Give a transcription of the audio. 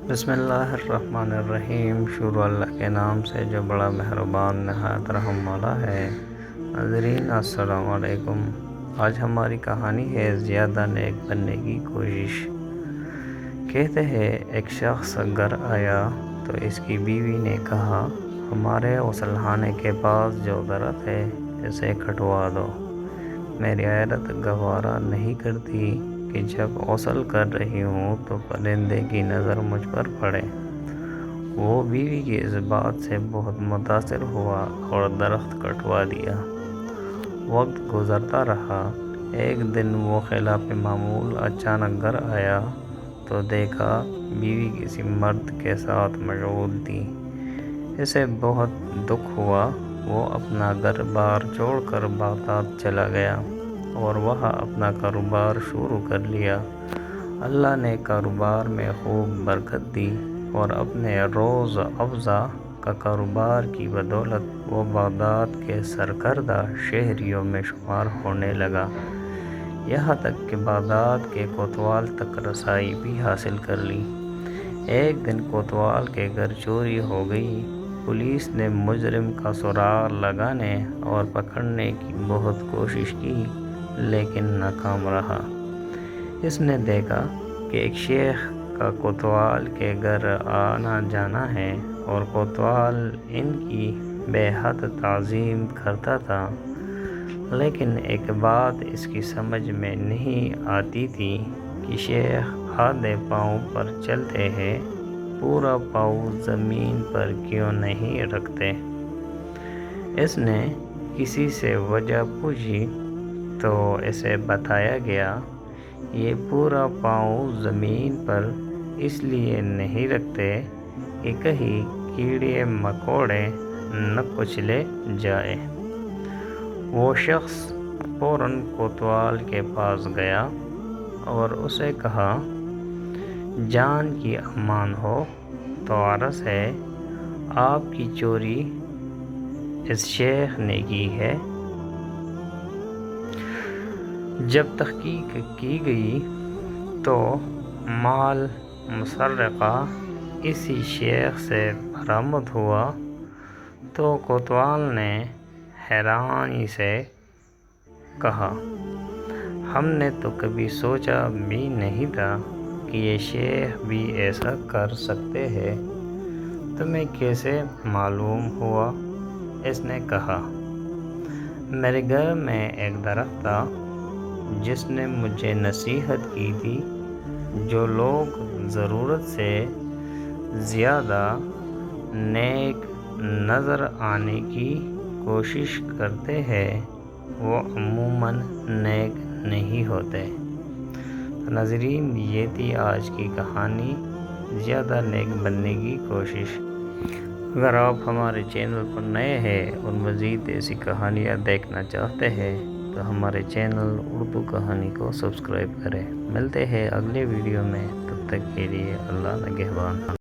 بسم اللہ الرحمن الرحیم۔ شروع اللہ کے نام سے جو بڑا مہربان نہایت رحم والا ہے۔ ناظرین السلام علیکم۔ آج ہماری کہانی ہے زیادہ نیک بننے کی کوشش۔ کہتے ہیں ایک شخص گھر آیا تو اس کی بیوی نے کہا، ہمارے غسل خانے کے پاس جو درخت ہے اسے کٹوا دو۔ میری عادت گوارا نہیں کرتی کہ جب غسل کر رہی ہوں تو پرندے کی نظر مجھ پر پڑے۔ وہ بیوی کی اس بات سے بہت متاثر ہوا اور درخت کٹوا دیا۔ وقت گزرتا رہا۔ ایک دن وہ خلاف معمول اچانک گھر آیا تو دیکھا بیوی کسی مرد کے ساتھ مشغول تھی۔ اسے بہت دکھ ہوا۔ وہ اپنا گھر بار چھوڑ کر بغداد چلا گیا اور وہاں اپنا کاروبار شروع کر لیا۔ اللہ نے کاروبار میں خوب برکت دی اور اپنے روز افزا کا کاروبار کی بدولت وہ بغداد کے سرکردہ شہریوں میں شمار ہونے لگا، یہاں تک کہ بغداد کے کوتوال تک رسائی بھی حاصل کر لی۔ ایک دن کوتوال کے گھر چوری ہو گئی۔ پولیس نے مجرم کا سراغ لگانے اور پکڑنے کی بہت کوشش کی لیکن ناکام رہا۔ اس نے دیکھا کہ ایک شیخ کا کوتوال کے گھر آنا جانا ہے اور کوتوال ان کی بے حد تعظیم کرتا تھا، لیکن ایک بات اس کی سمجھ میں نہیں آتی تھی کہ شیخ آدھے پاؤں پر چلتے ہیں، پورا پاؤں زمین پر کیوں نہیں رکھتے؟ اس نے کسی سے وجہ پوچھی تو اسے بتایا گیا، یہ پورا پاؤں زمین پر اس لیے نہیں رکھتے کہ کہیں کیڑے مکوڑے نہ کچلے جائیں۔ وہ شخص فوراً کوتوال کے پاس گیا اور اسے کہا، جان کی امان ہو تو عرض ہے، آپ کی چوری اس شیخ نے کی ہے۔ جب تحقیق کی گئی تو مال مسرقہ اسی شیخ سے برآمد ہوا تو کوتوال نے حیرانی سے کہا، ہم نے تو کبھی سوچا بھی نہیں تھا کہ یہ شیخ بھی ایسا کر سکتے ہیں، تمہیں کیسے معلوم ہوا؟ اس نے کہا، میرے گھر میں ایک درخت تھا جس نے مجھے نصیحت کی تھی، جو لوگ ضرورت سے زیادہ نیک نظر آنے کی کوشش کرتے ہیں وہ عموماً نیک نہیں ہوتے۔ تو ناظرین، یہ تھی آج کی کہانی، زیادہ نیک بننے کی کوشش۔ اگر آپ ہمارے چینل پر نئے ہیں اور مزید ایسی کہانیاں دیکھنا چاہتے ہیں تو ہمارے چینل اردو کہانی کو سبسکرائب کریں۔ ملتے ہیں اگلے ویڈیو میں، تب تک کے لیے اللہ نگہبان۔